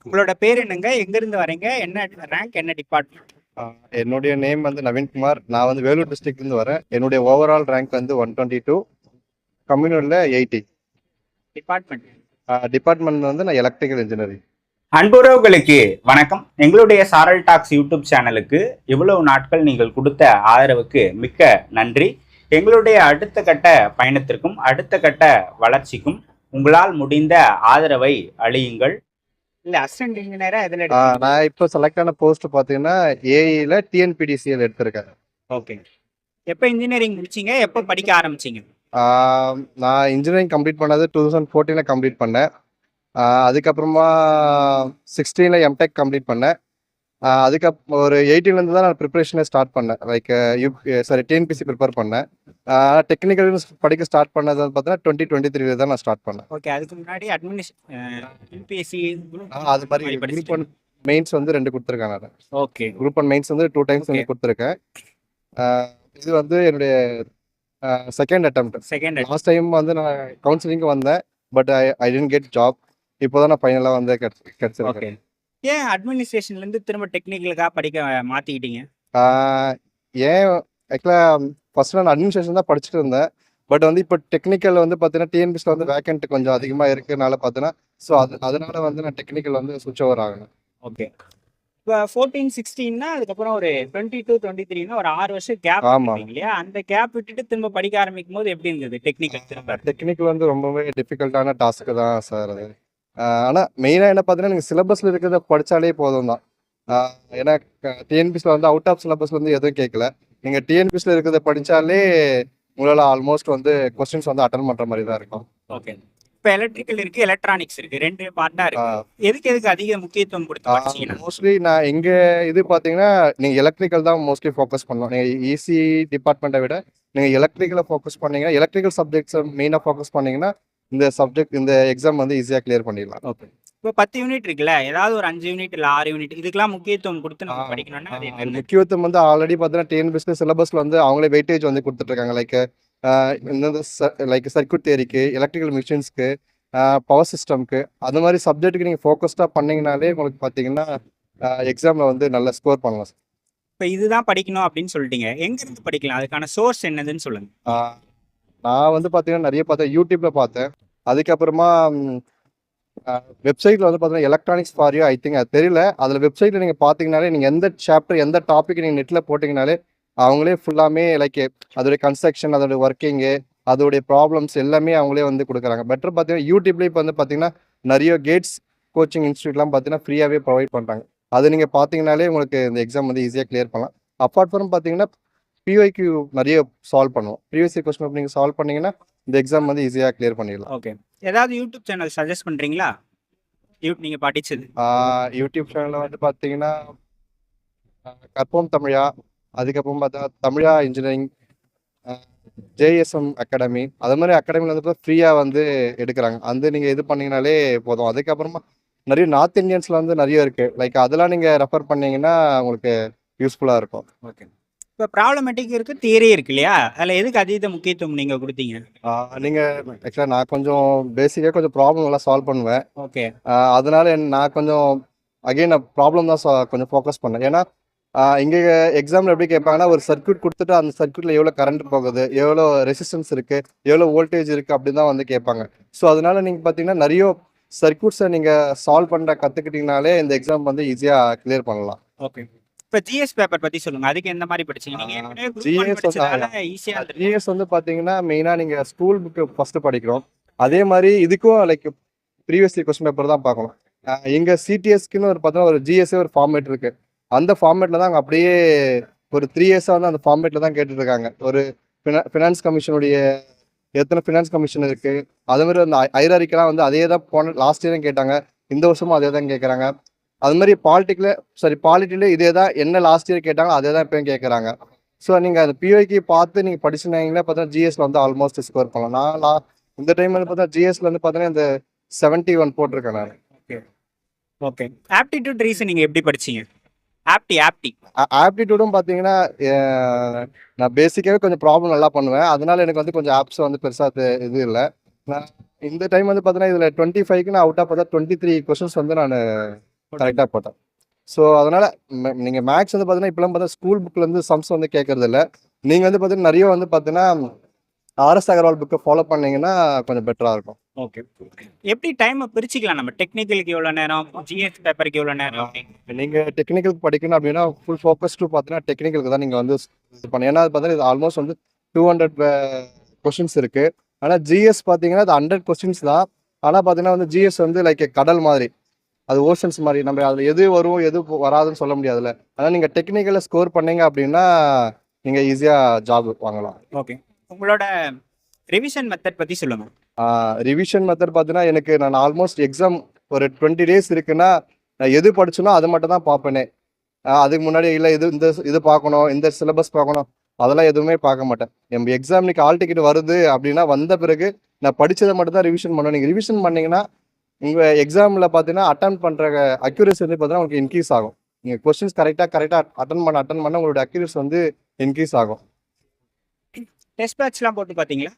உங்களோட பேர் என்னங்க? எங்கேருந்து வரீங்க? என்ன ரேங்க், என்ன டிபார்ட்மெண்ட்? என்னுடைய நேம் வந்து நவீன்குமார். நான் வந்து வேலூர் டிஸ்ட்ரிக்ட்லேருந்து வரேன். என்னுடைய ஓவரால் ரேங்க் வந்து 122, கம்யூனலில் 80. டிபார்ட்மெண்ட். டிபார்ட்மெண்ட் வந்து நான் எலக்ட்ரிக்கல் இன்ஜினியரிங். அன்புறவுகளுக்கு வணக்கம். எங்களுடைய சாரல் டாக்ஸ் யூடியூப் சேனலுக்கு இவ்வளவு நாட்கள் நீங்கள் கொடுத்த ஆதரவுக்கு மிக்க நன்றி. எங்களுடைய அடுத்த கட்ட பயணத்திற்கும் அடுத்த கட்ட வளர்ச்சிக்கும் உங்களால் முடிந்த ஆதரவை அளியுங்கள். இல்ல அசிஸ்டன்ட் இன்ஜினியரா எதுல நான் இப்போ செலக்ட் ஆன போஸ்ட் பார்த்தீங்கன்னா ஏஇல டிஎன்பிடிசிஎல் எடுத்திருக்கேன். ஓகே. எப்போ இன்ஜினியரிங் முடிச்சீங்க? எப்போ படிக்க ஆரம்பிச்சீங்க? நான் இன்ஜினியரிங் கம்ப்ளீட் பண்ணது 2014 கம்ப்ளீட் பண்ணேன். அதுக்கப்புறமா 16 எம்டெக் கம்ப்ளீட் பண்ணேன். அதுக்கப்புறம் ஒரு 18 தான் நான் ப்ரிப்பரேஷனே ஸ்டார்ட் பண்ணேன். லைக் டிஎன்பிசி ப்ரிப்பேர் பண்ணேன். டெக்னிக்கல் படிக்க ஸ்டார்ட் பண்ணது பார்த்தீங்கன்னா 2023 தான் நான் ஸ்டார்ட் பண்ணேன். ஓகே. அதுக்கு முன்னாடி யூபிஎஸ்சி அது மாதிரி குரூப் 1 மெயின்ஸ் வந்து 2 கொடுத்துருக்கேன் நான். ஓகே. குரூப் 1 மெயின்ஸ் வந்து 2 டைம்ஸ் வந்து கொடுத்துருக்கேன். இது வந்து என்னுடைய செகண்ட் அட்டெம்ப்ட். லாஸ்ட் டைம் வந்து நான் கவுன்சிலிங்க்கு வந்தேன், but I tent get job. இப்போதான் நான் ஃபைனலாக வந்து கிடைச்சிருக்கேன். ஏன் அட்மினிஸ்ட்ரேஷன்ல இருந்து திரும்ப டெக்னிக்கலுக்காக படிக்க மாத்திக்கிட்டீங்க? ஏன் ஆக்சுவலாக ஃபர்ஸ்ட் நான் அட்மினிஸ்ட்ரேஷன் தான் படிச்சுட்டு இருந்தேன். பட் வந்து இப்போ டெக்னிக்கல் வந்து பார்த்தீங்கன்னா டிஎன்பிஎஸ்ல வந்து வேக்கண்ட் கொஞ்சம் அதிகமாக இருக்கிறதுனால பார்த்தீங்கன்னா, ஸோ அதனால வந்து நான் டெக்னிக்கல் வந்து சுவிட்ச் ஓவர் ஆகணும். ஓகே. இப்போ 14, 16னா அதுக்கப்புறம் ஒரு 22, 23னா ஒரு 6 வருஷம் கேப் இல்லையா? அந்த கேப் விட்டுட்டு திரும்ப படிக்க ஆரம்பிக்கும் போது எப்படி இருந்தது டெக்னிக்கல்? திரும்ப டெக்னிக்கல் வந்து ரொம்பவே டிஃபிகல்ட்டான டாஸ்க்கு தான் சார் அது. ஆனால் மெயினாக என்ன பார்த்தீங்கன்னா நீங்கள் சிலபஸில் இருக்கிறத படித்தாலே போதும் தான். ஏன்னா டிஎன்பிஎஸ்ல வந்து அவுட் ஆஃப் சிலபஸ்ல வந்து எதுவும் கேட்கல. நீங்கள் டிஎன்பிஎஸ்ல இருக்கிறத படித்தாலே உங்களால் ஆல்மோஸ்ட் வந்து கொஸ்டின்ஸ் வந்து அட்டன் பண்ணுற மாதிரி தான் இருக்கும். ஓகே. இப்போ எலக்ட்ரிக்கல் இருக்கு, எலக்ட்ரானிக்ஸ் இருக்கு, 2 பார்ட்டா இருக்கு. எதுக்கு அதிக முக்கியத்துவம் கொடுத்து மோஸ்ட்லி நான் எங்க இது பார்த்தீங்கன்னா நீங்கள் எலக்ட்ரிக்கல் தான் மோஸ்ட்லி ஃபோக்கஸ் பண்ணணும். நீங்கள் ஈஸி டிபார்ட்மெண்ட்டை விட நீங்கள் எலக்ட்ரிக்கலை ஃபோக்கஸ் பண்ணீங்கன்னா, எலக்ட்ரிக்கல் சப்ஜெக்ட்ஸை மெயினாக ஃபோக்கஸ் பண்ணீங்கன்னா இந்த எக்ஸாம் வந்து ஈஸியாக கிளியர் பண்ணிடலாம். ஓகே. இப்போ 10 யூனிட் இருக்குல்ல, ஏதாவது ஒரு 5 யூனிட் இல்லை 6 யூனிட் இதுக்கெல்லாம் முக்கியத்துவம் கொடுத்து நம்ம படிக்கணும்னா முக்கியத்துவம் வந்து ஆல்ரெடி பார்த்தீங்கன்னா டிஎன்பிஎஸ்சி சிலபஸ்ல வந்து அவங்களே வெயிட்டேஜ் வந்து கொடுத்துட்ருக்காங்க. லைக் சர்க்யூட் தியரிக்கு, எலக்ட்ரிக்கல் மிஷின்ஸ்க்கு, பவர் சிஸ்டம்க்கு, அந்த மாதிரி சப்ஜெக்ட்டுக்கு நீங்கள் ஃபோக்கஸ்டாக பண்ணிங்கனாலே உங்களுக்கு பார்த்தீங்கன்னா எக்ஸாமில் வந்து நல்ல ஸ்கோர் பண்ணலாம் சார். இப்போ இதுதான் படிக்கணும் அப்படின்னு சொல்லிட்டீங்க, எங்கேருந்து படிக்கலாம்? அதுக்கான சோர்ஸ் என்னதுன்னு சொல்லுங்க. நான் வந்து பார்த்தீங்கன்னா நிறைய பார்த்தேன், யூடியூப்ல பார்த்தேன். அதுக்கப்புறமா வெப்சைட்ல வந்து பார்த்தீங்கன்னா electronics for you I think அது தெரியல. அதில் வெப்சைட்ல நீங்கள் பார்த்தீங்கனாலே நீங்கள் எந்த சாப்டர் எந்த டாபிக் நீங்கள் நெட்டில் போட்டிங்கனாலே அவங்களே ஃபுல்லாமே லைக் அதோடைய கன்ஸ்ட்ரக்ஷன், அதோடைய ஒர்க்கிங்கு, அதோடைய ப்ராப்ளம்ஸ் எல்லாமே அவங்களே வந்து கொடுக்குறாங்க. பெட்டர் பார்த்தீங்கன்னா யூடியூப்லேயே இப்போ வந்து பார்த்தீங்கன்னா நிறைய கேட்ஸ் கோச்சிங் இன்ஸ்டியூட்லாம் பார்த்தீங்கன்னா ஃப்ரீயாகவே ப்ரொவைட் பண்ணுறாங்க. அது நீங்கள் பார்த்தீங்கனாலே உங்களுக்கு இந்த எக்ஸாம் வந்து ஈஸியாக கிளியர் பண்ணலாம். அப்பார்ட் ஃப்ரம் பார்த்தீங்கன்னா பிஒய்க்கு நிறைய சால்வ் பண்ணுவோம். ப்ரீவியஸ் இயர் கொஸ்டின் நீங்கள் சால்வ் பண்ணீங்கன்னா இந்த எக்ஸாம் வந்து ஈஸியாக கிளியர் பண்ணிடலாம். ஓகே. ஏதாவது யூடியூப் சேனல் சஜஸ்ட் பண்ணுறீங்களா? நீங்கள் படித்தது யூடியூப் சேனலில் வந்து பார்த்தீங்கன்னா கற்போம் தமிழா, அதுக்கப்புறம் பார்த்தா தமிழா இன்ஜினியரிங், ஜேஎஸ்எம் அகாடமி, அது மாதிரி அகாடமியில் வந்து ஃப்ரீயாக வந்து எடுக்கிறாங்க. அந்த நீங்கள் இது பண்ணிங்கனாலே போதும். அதுக்கப்புறமா நிறைய நார்த் இந்தியன்ஸில் வந்து நிறைய இருக்குது. லைக் அதெல்லாம் நீங்கள் ரெஃபர் பண்ணிங்கன்னா உங்களுக்கு யூஸ்ஃபுல்லாக இருக்கும். ஓகே. இப்போ ப்ராப்ளமேட்டிக் இருக்குது, தியரி இருக்கு இல்லையா? அதில் எதுக்கு அதீத முக்கியத்துவம் நீங்கள் கொடுத்தீங்க? நீங்கள் ஆக்சுவலாக நான் கொஞ்சம் பேசிக்காக கொஞ்சம் ப்ராப்ளம் எல்லாம் சால்வ் பண்ணுவேன். ஓகே. அதனால நான் கொஞ்சம் அகெயின் ப்ராப்ளம் தான் கொஞ்சம் ஃபோக்கஸ் பண்ணேன். ஏன்னா இங்கே எக்ஸாமில் எப்படி கேட்பாங்கன்னா ஒரு சர்க்யூட் கொடுத்துட்டு அந்த சர்க்யூட்டில் எவ்வளோ கரண்ட் போகுது, எவ்வளோ ரெசிஸ்டன்ஸ் இருக்குது, எவ்வளோ வோல்டேஜ் இருக்குது அப்படி தான் வந்து கேட்பாங்க. ஸோ அதனால நீங்கள் பார்த்தீங்கன்னா நிறைய சர்க்யூட்ஸை நீங்கள் சால்வ் பண்ணுற கற்றுக்கிட்டிங்கனாலே இந்த எக்ஸாம் வந்து ஈஸியாக கிளியர் பண்ணலாம். ஓகே. இப்போ ஜிஎஸ் பேப்பர் பற்றி சொல்லுங்கள். அதுக்கு எந்த மாதிரி படிச்சீங்க நீங்கள்? ஜிஎஸ் வந்து பார்த்தீங்கன்னா மெயினாக நீங்கள் ஸ்கூல் புக்கு ஃபஸ்ட்டு படிக்கிறோம். அதே மாதிரி இதுக்கும் like previous year question paper தான் பார்க்கணும். எங்கள் சிடிஎஸ்க்குன்னு ஒரு பார்த்தீங்கன்னா ஒரு ஜிஎஸ்ஏ ஒரு ஃபார்மேட் இருக்குது. அந்த ஃபார்மேட்டில் தான் அங்கே அப்படியே ஒரு 3 இயர்ஸாக வந்து அந்த ஃபார்மேட்டில் தான் கேட்டுட்ருக்காங்க. ஒரு ஃபினான்ஸ் கமிஷனுடைய எத்தனை ஃபினான்ஸ் கமிஷன் இருக்குது, அது மாதிரி அந்த ஐராரிக்கெல்லாம் வந்து அதே தான் லாஸ்ட் இயரும் கேட்டாங்க, இந்த வருஷமும் அதே தான் கேட்குறாங்க. அது மாதிரி பாலிட்டியில் இதே தான் என்ன லாஸ்ட் இயர் கேட்டாங்களோ அதே தான் இப்போயும் கேட்குறாங்க. ஸோ நீங்கள் அந்த பிஒய்க்கு பார்த்து நீங்கள் படிச்சுனாங்கன்னா பார்த்தா ஜிஎஸ்ல வந்து ஆல்மோஸ்ட் ஸ்கோர் பண்ணலாம். நான் இந்த டைம் வந்து பார்த்தா ஜிஎஸ்ல வந்து பார்த்தீங்கன்னா இந்த 71 போட்டிருக்கேன் நான். ஓகே. ஓகே. ஆப்டிடியூட் ரீசனிங் எப்படி படிச்சீங்க? ஆப்டிடியூடும் பார்த்தீங்கன்னா நான் பேசிக்காகவே கொஞ்சம் ப்ராப்ளம் நல்லா பண்ணுவேன். அதனால எனக்கு வந்து கொஞ்சம் ஆப்ஸ் வந்து பெருசாக இது இல்லை. நான் இந்த டைம் வந்து பார்த்தீங்கன்னா இதில் 25க்கு நான் அவுட் ஆஃப் பார்த்தா 23 கொஸ்டின்ஸ் வந்து நான் கரெக்டாக போட்டேன். ஸோ அதனால் நீங்கள் மேக்ஸ் வந்து பார்த்தீங்கன்னா இப்போலாம் பார்த்தா ஸ்கூல் புக்லேருந்து சம்ஸ் வந்து கேட்கறது இல்லை. நீங்கள் வந்து பார்த்தீங்கன்னா நிறைய வந்து பார்த்தீங்கன்னா ஆர்எஸ் அகர்வால் புக்கை ஃபாலோ பண்ணீங்கன்னா கொஞ்சம் பெட்டராக இருக்கும். ஓகே. எப்படி டைமை பிரிச்சுக்கலாம் நம்ம? டெக்னிக்கலுக்கு எவ்வளோ நேரம், ஜிஎஸ் பேப்பருக்கு எவ்வளோ நேரம் அப்படின்னு? நீங்கள் டெக்னிக்கல் படிக்கணும் அப்படின்னா ஃபுல் ஃபோக்கஸ் டு பார்த்தீங்கன்னா டெக்னிக்கலுக்கு தான் நீங்கள் வந்து இது பண்ணணும். ஏன்னா அது பார்த்தீங்கன்னா இது ஆல்மோஸ்ட் வந்து 200 கொஷின்ஸ் இருக்குது. ஆனால் ஜிஎஸ் பார்த்தீங்கன்னா அது 100 கொஸ்டின்ஸ் தான். ஆனால் பார்த்தீங்கன்னா வந்து ஜிஎஸ் வந்து லைக் கடல் மாதிரி, அது ஓஷன்ஸ் மாதிரி. நம்ம அதில் எது வரும் எது வராதுன்னு சொல்ல முடியாதுல்ல. ஆனால் நீங்கள் டெக்னிக்கலில் ஸ்கோர் பண்ணீங்க அப்படின்னா நீங்கள் ஈஸியாக ஜாப் வாங்கலாம். ஓகே. உங்களோட ரிவிஷன் மெத்தட் பற்றி சொல்லுங்கள். ரிவிஷன் மெத்தட் பார்த்தீங்கன்னா எனக்கு நான் ஆல்மோஸ்ட் எக்ஸாம் ஒரு 20 days இருக்குன்னா நான் எது படிச்சனோ அது மட்டும் தான் பார்ப்பேனே. அதுக்கு முன்னாடி இல்லை இது பார்க்கணும், இந்த சிலபஸ் பார்க்கணும், அதெல்லாம் எதுவுமே பார்க்க மாட்டேன். நம்ம எக்ஸாம் இன்னைக்கு ஆல் டிக்கெட் வருது அப்படின்னா வந்த பிறகு நான் படித்ததை மட்டும் தான் ரிவிஷன் பண்ணுவேன். நீங்கள் ரிவிஷன் பண்ணீங்கன்னா உங்கள் எக்ஸாமில் பார்த்தீங்கன்னா அட்டன் பண்ணுற அக்யூரேசி வந்து பார்த்தீங்கன்னா உங்களுக்கு இன்க்ரீஸ் ஆகும். நீங்கள் கொஸ்டின்ஸ் கரெக்டாக அட்டன் பண்ண உங்களோட அக்யூரேசி வந்து இன்க்ரீஸ் ஆகும். டெஸ்ட் பேட்ச்லாம் போட்டு பார்த்தீங்களா?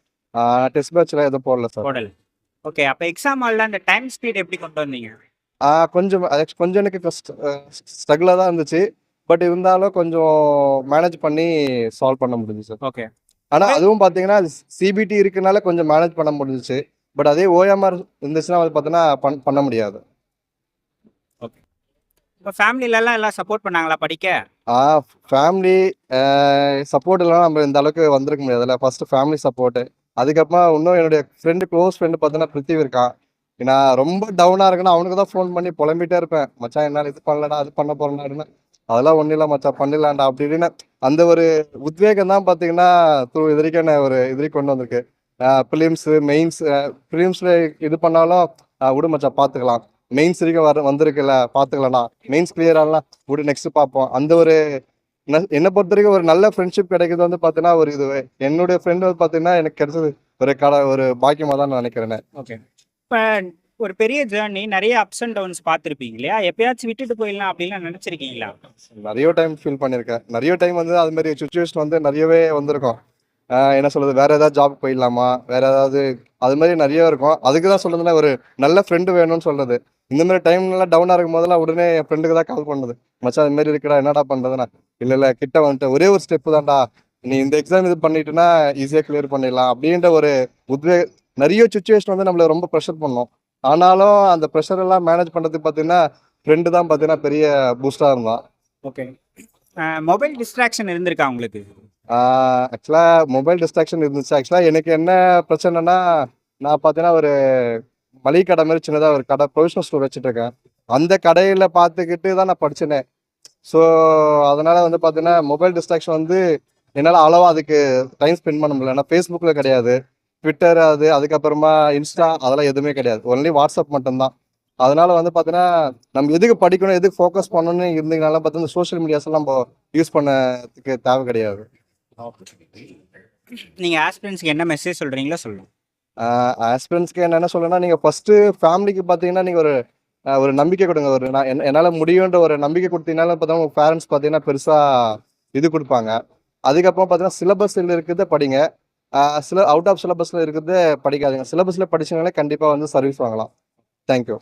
டெஸ்ட் பேட்ச்ல எதுவும் போடல சார். போடல. ஓகே. அப்போ எக்ஸாம் ஹாலில் அந்த டைம் ஸ்பீட் எப்படி கொண்டு வந்தீங்க? கொஞ்சம் எனக்கு ஸ்ட்ரகிளாக தான் இருந்துச்சு. பட் இருந்தாலும் கொஞ்சம் மேனேஜ் பண்ணி சால்வ் பண்ண முடிஞ்சுச்சு சார். ஓகே. ஆனால் அதுவும் பார்த்தீங்கன்னா சிபிடி இருக்கனால கொஞ்சம் மேனேஜ் பண்ண முடிஞ்சிச்சு. பட் அதே ஓஎம்ஆர் இருந்துச்சுன்னா வந்து பார்த்தீங்கன்னா பண்ண முடியாது. ஓகே. இப்போ ஃபேமிலிலலாம் எல்லாம் சப்போர்ட் பண்ணாங்களா படிக்க? ஃபேமிலி சப்போர்ட் இல்லைனா நம்ம இந்த அளவுக்கு வந்திருக்க முடியாதுல்ல. ஃபர்ஸ்ட் ஃபேமிலி சப்போர்ட்டு, அதுக்கப்புறம் இன்னும் என்னுடைய க்ளோஸ் ஃப்ரெண்டு பார்த்தீங்கன்னா பிருத்திவி இருக்கான். நான் ரொம்ப டவுனாக இருக்குன்னா அவனுக்கு தான் ஃபோன் பண்ணி புலம்பிட்டே இருப்பேன். மச்சான் என்னால் இது பண்ணலடா, அது பண்ண போறேன்டா. அதெல்லாம் ஒன்றும் இல்லை மச்சான், பண்ணிடலாம்டா அப்படி இப்படின்னு. அந்த ஒரு உத்வேகம் தான் பார்த்தீங்கன்னா இது வரைக்கும் என்ன ஒரு இது கொண்டு வந்திருக்கு. ப்ரிலிம்ஸு மெயின்ஸ், ப்ரிலிம்ஸில் இது பண்ணாலும் விடு மச்சான் பார்த்துக்கலாம், மெயின்ஸ் வரைக்கும் வந்திருக்குல்ல பார்த்துக்கலாம்டா, மெயின்ஸ் கிளியர் ஆகலாம் விடு நெக்ஸ்ட் பார்ப்போம். அந்த ஒரு என்னை பொறுத்த வரைக்கும் ஒரு நல்ல ஃப்ரெண்ட்ஷிப் கிடைக்கிறது வந்து பார்த்தீங்கன்னா ஒரு இது என்னுடைய ஃப்ரெண்டு வந்து பார்த்தீங்கன்னா எனக்கு கிடைச்சது ஒரு பாக்கியமாக தான் நான் நினைக்கிறேன். ஓகே. இப்போ ஒரு பெரிய ஜேர்னி, நிறைய அப்ஸ் அண்ட் டவுன்ஸ் பார்த்துருப்பீங்க இல்லையா? எப்பயாச்சும் விட்டுட்டு போயிடலாம் அப்படின்லாம் நினச்சிருக்கீங்களா? நிறைய டைம் ஃபீல் பண்ணியிருக்கேன். நிறைய டைம் வந்து அது மாதிரி சுச்சுவேஷன் வந்து நிறையவே வந்திருக்கும். என்ன சொல்றது, வேற ஏதாவது ஜாப் போயிடலாமா, வேற ஏதாவது அது மாதிரி நிறைய இருக்கும். அதுக்கு தான் சொல்றதுன்னா ஒரு நல்ல ஃப்ரெண்டு வேணும்னு சொல்றது. இந்த மாதிரி டைம்லாம் டவுனாக இருக்கும் போதெல்லாம் உடனே என் ஃப்ரெண்டுக்கு தான் கால் பண்ணுது. மச்சான் அது மாதிரி இருக்குடா, என்னடா பண்றதுன்னா, இல்லை கிட்ட வந்துட்டு ஒரே ஒரு ஸ்டெப்பு தான்டா, நீ இந்த எக்ஸாம் இது பண்ணிட்டுனா ஈஸியாக கிளியர் பண்ணிடலாம் அப்படின்ற ஒரு நிறைய சுச்சுவேஷன் வந்து நம்மள ரொம்ப ப்ரெஷர் பண்ணோம். ஆனாலும் அந்த ப்ரெஷர் எல்லாம் மேனேஜ் பண்றதுக்கு பார்த்தீங்கன்னா ஃப்ரெண்டு தான் பார்த்தீங்கன்னா பெரிய பூஸ்டாக இருந்தான். ஓகே. மொபைல் டிஸ்ட்ராக்ஷன் இருந்திருக்கா உங்களுக்கு? ஆக்சுவலாக மொபைல் டிஸ்ட்ராக்ஷன் இருந்துச்சு. ஆக்சுவலாக எனக்கு என்ன பிரச்சனைனா, நான் பார்த்தீங்கன்னா ஒரு மளிகை கடை மாதிரி சின்னதாக ஒரு கடை ப்ரொவிஷனல் ஸ்டோர் வச்சுட்டு இருக்கேன். அந்த கடையில் பார்த்துக்கிட்டு தான் நான் படிச்சேனே. ஸோ அதனால வந்து பார்த்தீங்கன்னா மொபைல் டிஸ்ட்ராக்ஷன் வந்து என்னால் அளவாக அதுக்கு டைம் ஸ்பெண்ட் பண்ண முடியல. ஏன்னா ஃபேஸ்புக்கில் கிடையாது, ட்விட்டர் அதுக்கப்புறமா இன்ஸ்டா அதெல்லாம் எதுவுமே கிடையாது, ஒன்லி வாட்ஸ்அப் மட்டும்தான். அதனால வந்து பார்த்தீங்கன்னா நம்ம எதுக்கு படிக்கணும் எதுக்கு ஃபோக்கஸ் பண்ணணும்னு இருந்தீங்கனால பார்த்தீங்கன்னா சோஷியல் மீடியாஸ் எல்லாம் நம்ம யூஸ் பண்ணதுக்கு தேவை கிடையாது. நீங்கள் ஆஸ்பிரன்ஸ்க்கு என்ன மெசேஜ் சொல்கிறீங்களோ சொல்லுங்கள். ஆஸ்பிரன்ஸ்க்கு என்ன சொல்லணும்னா, நீங்கள் ஃபஸ்ட்டு ஃபேமிலிக்கு பார்த்தீங்கன்னா நீங்கள் ஒரு நம்பிக்கை கொடுங்க. என்னால் முடியுன்ற ஒரு நம்பிக்கை கொடுத்தீங்கனால பார்த்தா உங்கள் பேரண்ட்ஸ் பார்த்தீங்கன்னா பெருசாக இது கொடுப்பாங்க. அதுக்கப்புறம் பார்த்தீங்கன்னா சிலபஸில் இருக்கிறத படிங்க. அவுட் ஆஃப் சிலபஸில் இருக்கிறத படிக்காதீங்க. சிலபஸில் படிச்சீங்கனாலே கண்டிப்பாக வந்து சர்வீஸ் வாங்கலாம். தேங்க்யூ.